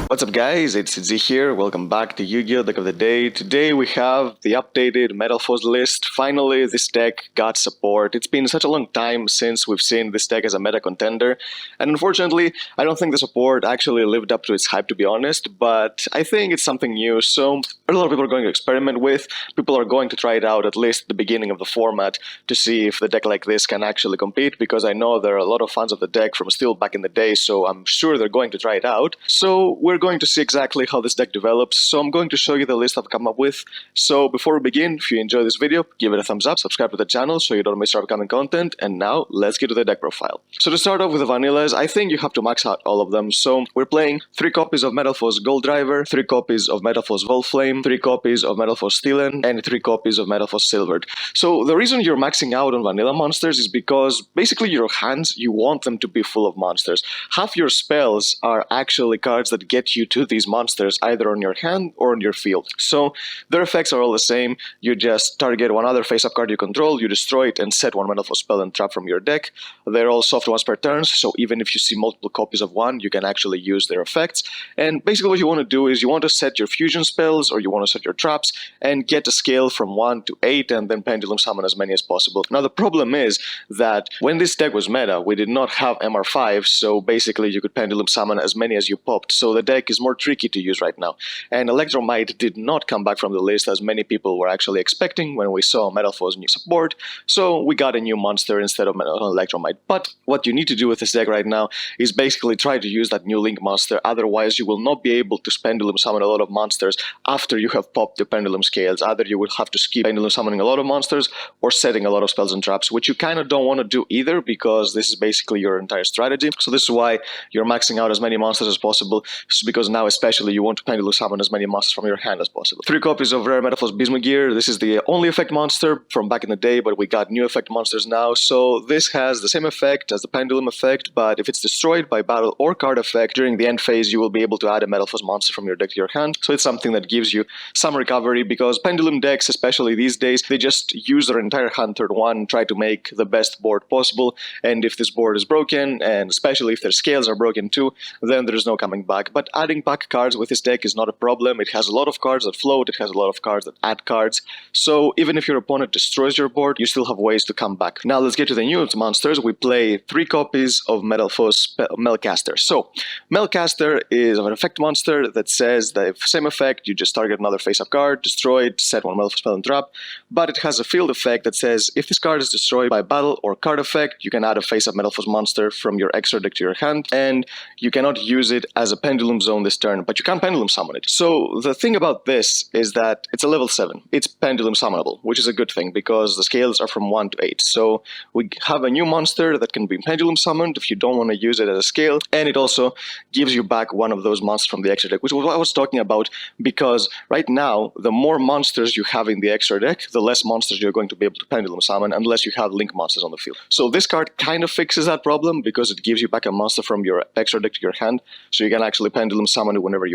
What's up guys, it's Z here, welcome back to Yu-Gi-Oh! Deck of the Day. Today we have the updated Metalfoes list. Finally this deck got support. It's been such a long time since we've seen this deck as a meta contender, and unfortunately I don't think the support actually lived up to its hype, to be honest, but I think it's something new, so a lot of people are going to experiment with. People are going to try it out at least at the beginning of the format to see if the deck like this can actually compete, because I know there are a lot of fans of the deck from still back in the day, so I'm sure they're going to try it out. So we're going to see exactly how this deck develops, so I'm going to show you the list I've come up with. So before we begin, if you enjoy this video, give it a thumbs up, subscribe to the channel so you don't miss our upcoming content, and now let's get to the deck profile. So to start off with the vanillas, I think you have to max out all of them. So we're playing 3 copies of Metalfoes Gold Driver, 3 copies of Metalfoes Volflame, 3 copies of Metalfoes Steelen, and 3 copies of Metalfoes Silvered. So the reason you're maxing out on vanilla monsters is because basically your hands, you want them to be full of monsters. Half your spells are actually cards that get you to these monsters either on your hand or on your field. So their effects are all the same. You just target one other face-up card you control, you destroy it, and set one Metalfoes spell and trap from your deck. They're all soft once per turn, so even if you see multiple copies of one, you can actually use their effects. And basically what you want to do is you want to set your fusion spells or you want to set your traps and get a scale from 1 to 8 and then pendulum summon as many as possible. Now the problem is that when this deck was meta, we did not have MR5, so basically you could pendulum summon as many as you popped, so the deck is more tricky to use right now. And Electromite did not come back from the list as many people were actually expecting when we saw Metalfoes new support, so we got a new monster instead of Electromite. But what you need to do with this deck right now is basically try to use that new Link Monster, otherwise you will not be able to pendulum summon a lot of monsters after you have popped the pendulum scales. Either you will have to skip pendulum summoning a lot of monsters or setting a lot of spells and traps, which you kind of don't want to do either, because this is basically your entire strategy. So this is why you're maxing out as many monsters as possible, because now especially you want to pendulum summon as many monsters from your hand as possible. 3 copies of Rare Metalfoes Bismugear. This is the only effect monster from back in the day, but we got new effect monsters now. So this has the same effect as the pendulum effect, but if it's destroyed by battle or card effect during the end phase, you will be able to add a Metalfoes monster from your deck to your hand. So it's something that gives you some recovery, because pendulum decks, especially these days, they just use their entire hand turn 1, try to make the best board possible, and if this board is broken, and especially if their scales are broken too, then there's no coming back. But adding back cards with this deck is not a problem. It has a lot of cards that float, it has a lot of cards that add cards, so even if your opponent destroys your board, you still have ways to come back. Now let's get to the new monsters. We play 3 copies of Metalfoes Melcaster. So Melcaster is an effect monster that says that if same effect, you just target another face-up card, destroy it, set one Metalfoes spell and trap, but it has a field effect that says if this card is destroyed by battle or card effect, you can add a face-up Metalfoes monster from your extra deck to your hand, and you cannot use it as a pendulum zone this turn, but you can pendulum summon it. So the thing about this is that it's a level 7. It's pendulum summonable, which is a good thing because the scales are from 1 to 8. So we have a new monster that can be pendulum summoned if you don't want to use it as a scale, and it also gives you back one of those monsters from the extra deck, which is what I was talking about, because right now the more monsters you have in the extra deck, the less monsters you're going to be able to pendulum summon unless you have Link monsters on the field. So this card kind of fixes that problem because it gives you back a monster from your extra deck to your hand, so you can actually pendulum summon it wherever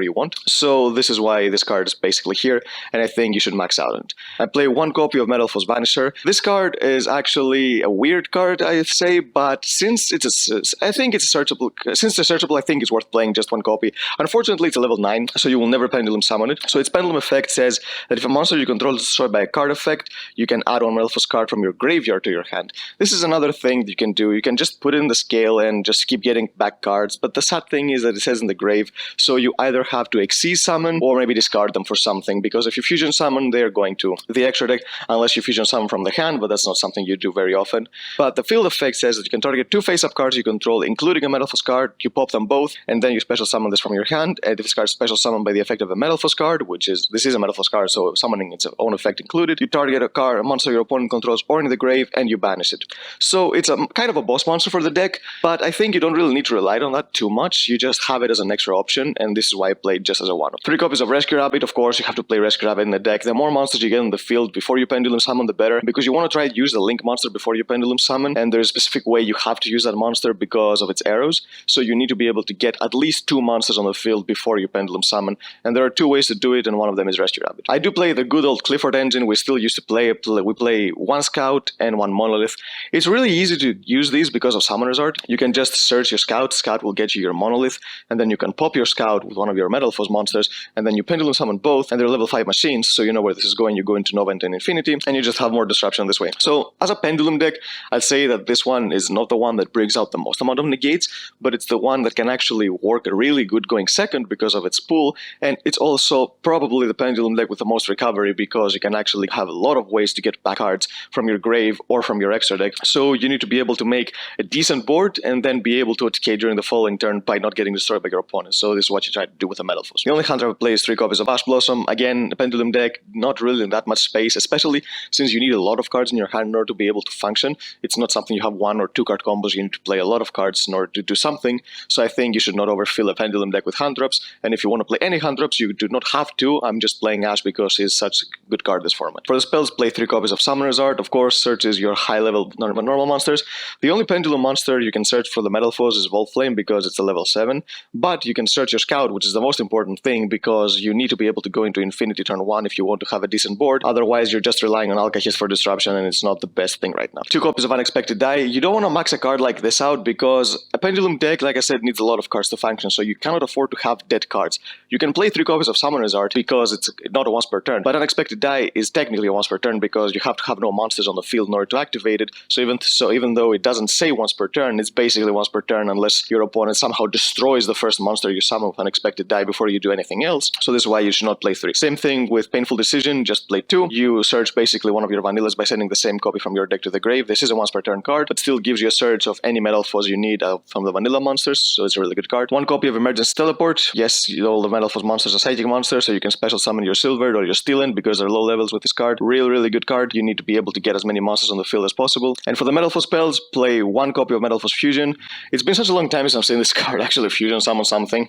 you want. So this is why this card is basically here, and I think you should max out on it. I play 1 copy of Metalfoes Vanisher. This card is actually a weird card, I'd say, but since it's I think it's searchable. Since it's searchable, I think it's worth playing just 1 copy. Unfortunately, it's a level 9, so you will never pendulum summon it. So its pendulum effect says that if a monster you control is destroyed by a card effect, you can add one Metalfoes card from your graveyard to your hand. This is another thing that you can do. You can just put it in the scale and just keep getting back cards, but the sad thing is that it says in the grave, so you either have to XYZ summon or maybe discard them for something, because if you fusion summon, they're going to the extra deck unless you fusion summon from the hand, but that's not something you do very often. But the field effect says that you can target 2 face-up cards you control, including a Metalfoes card, you pop them both, and then you special summon this from your hand, and if this card is special summoned by the effect of a Metalfoes card, this is a Metalfoes card, so summoning its own effect included, you target a monster your opponent controls or in the grave, and you banish it. So it's a kind of a boss monster for the deck, but I think you don't really need to rely on that too much. You just have it as an extra option, and this is why I played just as a one-off. 3 copies of Rescue Rabbit. Of course, you have to play Rescue Rabbit in the deck. The more monsters you get in the field before you pendulum summon, the better, because you want to try to use the Link monster before you pendulum summon, and there's a specific way you have to use that monster because of its arrows. So you need to be able to get at least 2 monsters on the field before you pendulum summon, and there are 2 ways to do it, and one of them is Rescue Rabbit. I do play the good old Clifford engine. We still used to play. We play 1 Scout and 1 Monolith. It's really easy to use these because of Summoner's Art. You can just search your Scout. Scout will get you your Monolith, and then you can pop your Scout with one of your Metalfoes monsters, and then you Pendulum Summon both, and they're level 5 machines, so you know where this is going. You go into Nova and Infinity, and you just have more disruption this way. So as a Pendulum deck, I'd say that this one is not the one that brings out the most amount of negates, but it's the one that can actually work really good going second because of its pool, and it's also probably the Pendulum deck with the most recovery because you can actually have a lot of ways to get back cards from your grave or from your extra deck. So you need to be able to make a decent board and then be able to TK during the following turn by not getting destroyed by your opponent. So this is what you try to do with a Metalfoes. The only hand I would play is 3 copies of Ash Blossom. Again, a Pendulum deck, not really in that much space, especially since you need a lot of cards in your hand in order to be able to function. It's not something you have 1 or 2 card combos. You need to play a lot of cards in order to do something. So I think you should not overfill a Pendulum deck with hand drops. And if you want to play any hand drops, you do not have to. I'm just playing Ash because he's such a good card this format. For the spells, play 3 copies of Summoner's Art. Of course, searches your high-level normal monsters. The only Pendulum monster you can search for the Metalfoes is Volflame because it's a level 7. But you can search your Scout, which is the most important thing because you need to be able to go into Infinity turn 1 if you want to have a decent board. Otherwise, you're just relying on Alcahest for disruption, and it's not the best thing right now. 2 copies of Unexpected Die. You don't want to max a card like this out because a Pendulum deck, like I said, needs a lot of cards to function, so you cannot afford to have dead cards. You can play 3 copies of Summoner's Art because it's not a once per turn, but Unexpected Die is technically a once per turn because you have to have no monsters on the field in order to activate it. So even though it doesn't say once per turn, it's basically once per turn unless your opponent somehow destroys the first monster you summon with Unexpected Die before you do anything else. So this is why you should not play 3. Same thing with Painful Decision, just play 2. You search basically one of your vanillas by sending the same copy from your deck to the grave. This is a once per turn card, but still gives you a search of any Metalfoes you need from the vanilla monsters, so it's a really good card. 1 copy of Emergency Teleport. Yes, all the Metalfoes monsters are psychic monsters, so you can special summon your Silvered or your Steelend because they're low levels with this card. Really good card. You need to be able to get as many monsters on the field as possible. And for the Metalfoes spells, play 1 copy of Metalfoes Fusion. It's been such a long time since I've seen this card actually fusion summon something.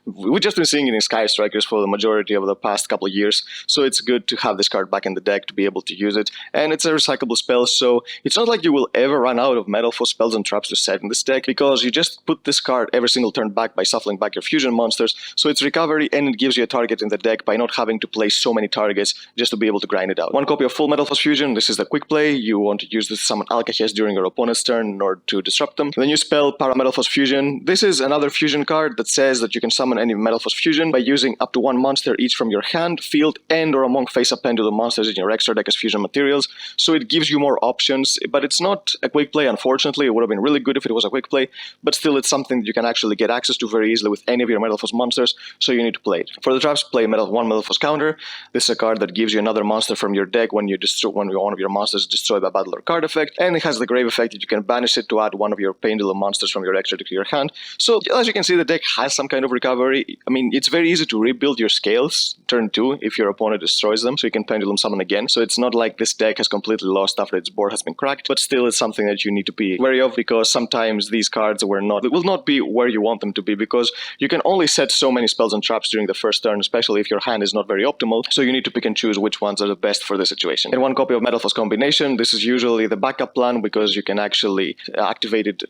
We've just been seeing it in Sky Strikers for the majority of the past couple of years, so it's good to have this card back in the deck to be able to use it. And it's a recyclable spell, so it's not like you will ever run out of Metalfoes spells and traps to set in this deck because you just put this card every single turn back by shuffling back your fusion monsters, so it's recovery and it gives you a target in the deck by not having to play so many targets just to be able to grind it out. 1 copy of Full Metalfoes Fusion. This is the quick play. You want to use this to summon Alcahest during your opponent's turn in order to disrupt them. Then you spell Parametalfoes Fusion. This is another fusion card that says that you can summon any Metalfoes Fusion by using up to 1 monster each from your hand, field, and or among face-up Pendulum monsters in your extra deck as fusion materials. So it gives you more options, but it's not a quick play, unfortunately. It would have been really good if it was a quick play, but still it's something that you can actually get access to very easily with any of your Metalfoes monsters, so you need to play it. For the traps, play 1 Metalfoes Counter. This is a card that gives you another monster from your deck when one of your monsters is destroyed by battle or card effect, and it has the grave effect that you can banish it to add one of your Pendulum monsters from your extra deck to your hand. So as you can see, the deck has some kind of recovery. I mean, it's very easy to rebuild your scales turn 2 if your opponent destroys them, so you can Pendulum Summon again. So it's not like this deck has completely lost after its board has been cracked, but still it's something that you need to be wary of because sometimes these cards will not be where you want them to be because you can only set so many spells and traps during the first turn, especially if your hand is not very optimal, so you need to pick and choose which ones are the best for the situation. And 1 copy of Metalfoes Combination. This is usually the backup plan because you can actually activate it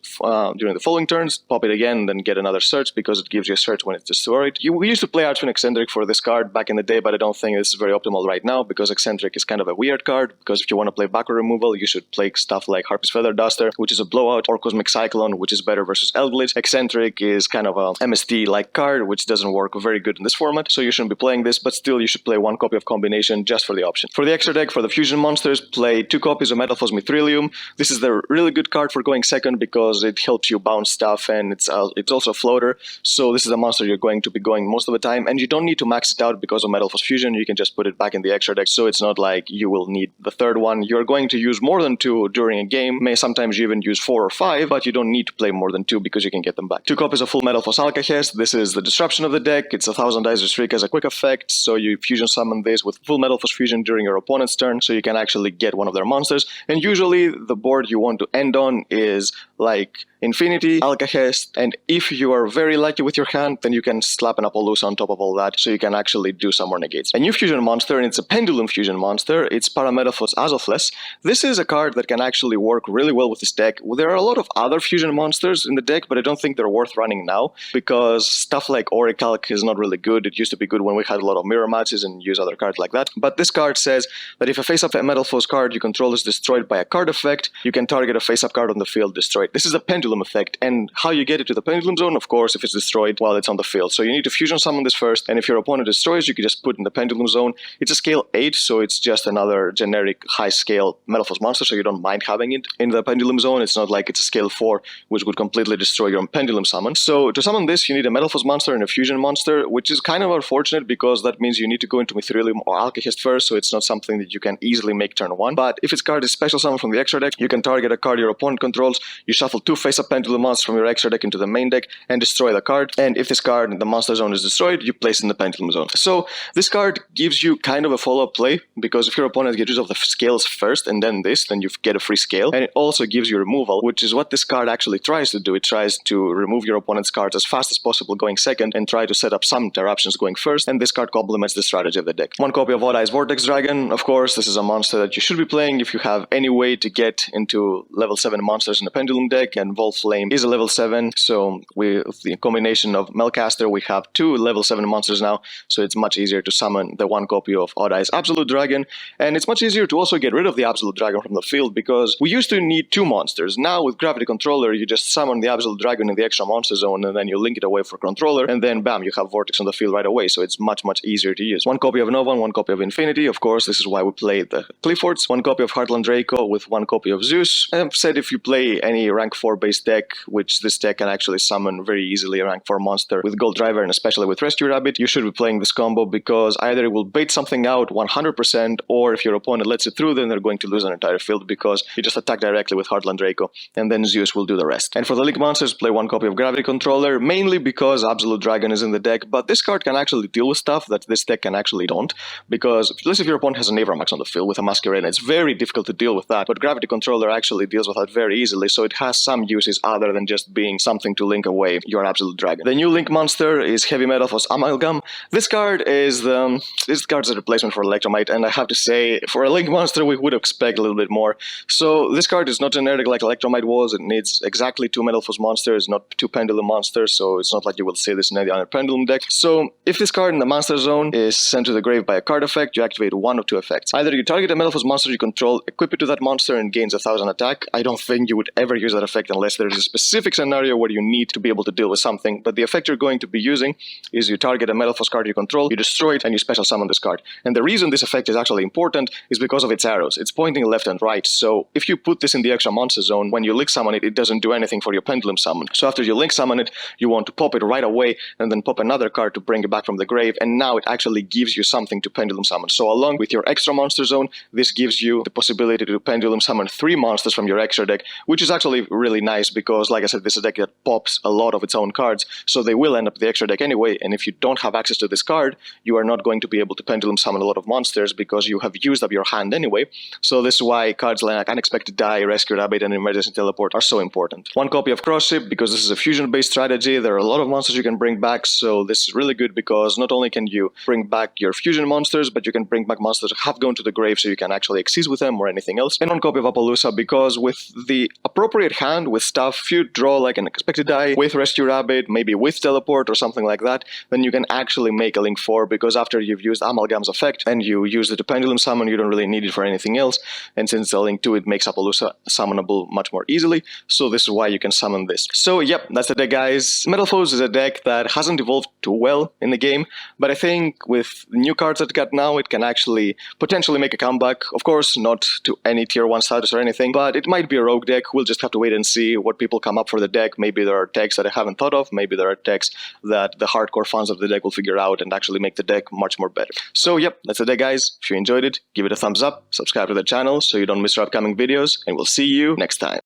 during the following turns, pop it again, then get another search because it gives you a search when it's destroyed. We used to play Archfiend Eccentric for this card back in the day, but I don't think this is very optimal right now because Eccentric is kind of a weird card, because if you want to play backward removal, you should play stuff like Harpy's Feather Duster, which is a blowout, or Cosmic Cyclone, which is better versus Eldritch. Eccentric is kind of a MST-like card, which doesn't work very good in this format, so you shouldn't be playing this, but still you should play 1 copy of Combination just for the option. For the extra deck, for the fusion monsters, play 2 copies of Metalfoes Mithrilium. This is the really good card for going second because it helps you bounce stuff, and it's also a floater, so this is a monster you're going to be going most of the time, and you don't need to max it out because of Metalfoes Fusion. You can just put it back in the extra deck, so it's not like you will need the third one. You're going to use more than 2 during a game, sometimes you even use 4 or 5, but you don't need to play more than 2 because you can get them back. 2 copies of Full Metalfoes Alcahest. This is the disruption of the deck. It's 1000 dice streak as a quick effect, so you fusion summon this with Full Metalfoes Fusion during your opponent's turn, so you can actually get one of their monsters, and usually the board you want to end on is like Infinity, Alcahest, and if you are very lucky with your hand, then you can slap an Apollousa on top of all that, so you can actually do some more negates. A new fusion monster, and it's a Pendulum fusion monster. It's Parametalfoes Azothless. This is a card that can actually work really well with this deck. There are a lot of other fusion monsters in the deck, but I don't think they're worth running now, because stuff like Orichalc is not really good. It used to be good when we had a lot of mirror matches and use other cards like that. But this card says that if a face-up Metalfoes card you control is destroyed by a card effect, you can target a face-up card on the field, destroy it. This is a Pendulum Pendulum effect. And how you get it to the Pendulum Zone, of course, if it's destroyed while it's on the field. So you need to fusion summon this first, and if your opponent destroys, you can just put in the Pendulum Zone. It's a scale 8, so it's just another generic high-scale Metalfoes monster, so you don't mind having it in the Pendulum Zone. It's not like it's a scale 4, which would completely destroy your Pendulum summon. So to summon this, you need a Metalfoes monster and a fusion monster, which is kind of unfortunate because that means you need to go into Mithrilium or Alkahest first, so it's not something that you can easily make turn 1. But if its card is special summon from the extra deck, you can target a card your opponent controls, you shuffle 2 face-up Pendulum monsters from your extra deck into the main deck and destroy the card. And if this card in the Monster Zone is destroyed, you place it in the Pendulum Zone. So this card gives you kind of a follow-up play, because if your opponent gets rid of the scales first and then this, then you get a free scale. And it also gives you removal, which is what this card actually tries to do. It tries to remove your opponent's cards as fast as possible going second and try to set up some interruptions going first, and this card complements the strategy of the deck. One copy of Odd Eyes Vortex Dragon. Of course, this is a monster that you should be playing if you have any way to get into level 7 monsters in the Pendulum deck, and Volt Flame is a level 7, so with the combination of Melcaster, we have 2 level 7 monsters now, so it's much easier to summon the one copy of Odd Eyes Absolute Dragon, and it's much easier to also get rid of the Absolute Dragon from the field, because we used to need 2 monsters. Now with Gravity Controller, you just summon the Absolute Dragon in the extra monster zone, and then you link it away for Controller, and then bam, you have Vortex on the field right away, so it's much easier to use. One copy of Nova, one copy of Infinity. Of course, this is why we played the Cliffords. One copy of Heartland Draco with one copy of Zeus. And I've said if you play any rank 4 base deck, which this deck can actually summon very easily a rank 4 monster with Gold Driver and especially with Rescue Rabbit, you should be playing this combo, because either it will bait something out 100%, or if your opponent lets it through, then they're going to lose an entire field, because you just attack directly with Heartland Draco, and then Zeus will do the rest. And for the Link Monsters, play one copy of Gravity Controller, mainly because Absolute Dragon is in the deck, but this card can actually deal with stuff that this deck can actually don't, because let's say if your opponent has an Avramax on the field with a Masquerade, it's very difficult to deal with that, but Gravity Controller actually deals with that very easily, so it has some uses other than just being something to link away your Absolute Dragon. The new Link monster is Heavy Metalfoes Amalgam. This card is this card's a replacement for Electromite, and I have to say, for a Link monster, we would expect a little bit more. So this card is not generic like Electromite was. It needs exactly 2 Metalfoes monsters, not 2 Pendulum monsters, so it's not like you will see this in any other Pendulum deck. So if this card in the Monster Zone is sent to the grave by a card effect, you activate one of 2 effects. Either you target a Metalfoes monster you control, equip it to that monster, and gains 1000 attack. I don't think you would ever use that effect unless there is a specific scenario where you need to be able to deal with something, but the effect you're going to be using is you target a Metalfoes card you control, you destroy it, and you special summon this card. And the reason this effect is actually important is because of its arrows. It's pointing left and right, so if you put this in the extra monster zone, when you link summon it, it doesn't do anything for your Pendulum summon. So after you link summon it, you want to pop it right away, and then pop another card to bring it back from the grave, and now it actually gives you something to Pendulum summon. So along with your extra monster zone, this gives you the possibility to Pendulum summon 3 monsters from your extra deck, which is actually really nice because, like I said, this is a deck that pops a lot of its own cards, so they will end up in the extra deck anyway, and if you don't have access to this card, you are not going to be able to Pendulum summon a lot of monsters because you have used up your hand anyway. So this is why cards like Unexpected Die, Rescue Rabbit, and Emergency Teleport are so important. One copy of Cross-Ship, because this is a fusion-based strategy, there are a lot of monsters you can bring back, so this is really good because not only can you bring back your fusion monsters, but you can bring back monsters that have gone to the grave so you can actually exceed with them or anything else. And one copy of Appaloosa, because with the appropriate hand, with stuff, if you draw like an Unexpected Die, with Rescue Rabbit, maybe with Teleport or something like that, then you can actually make a Link 4, because after you've used Amalgam's effect and you use it to Pendulum summon, you don't really need it for anything else, and since the Link 2, it makes Appaloosa summonable much more easily, so this is why you can summon this. So yep, that's the deck, guys. Metalfoes is a deck that hasn't evolved too well in the game, but I think with the new cards that it got now, it can actually potentially make a comeback. Of course, not to any tier 1 status or anything, but it might be a rogue deck. We'll just have to wait and see what people come up for the deck. Maybe there are decks that I haven't thought of, maybe there are decks that the hardcore fans of the deck will figure out and actually make the deck much more better. So yep, that's the deck, guys. If you enjoyed it, give it a thumbs up, subscribe to the channel so you don't miss our upcoming videos, and we'll see you next time.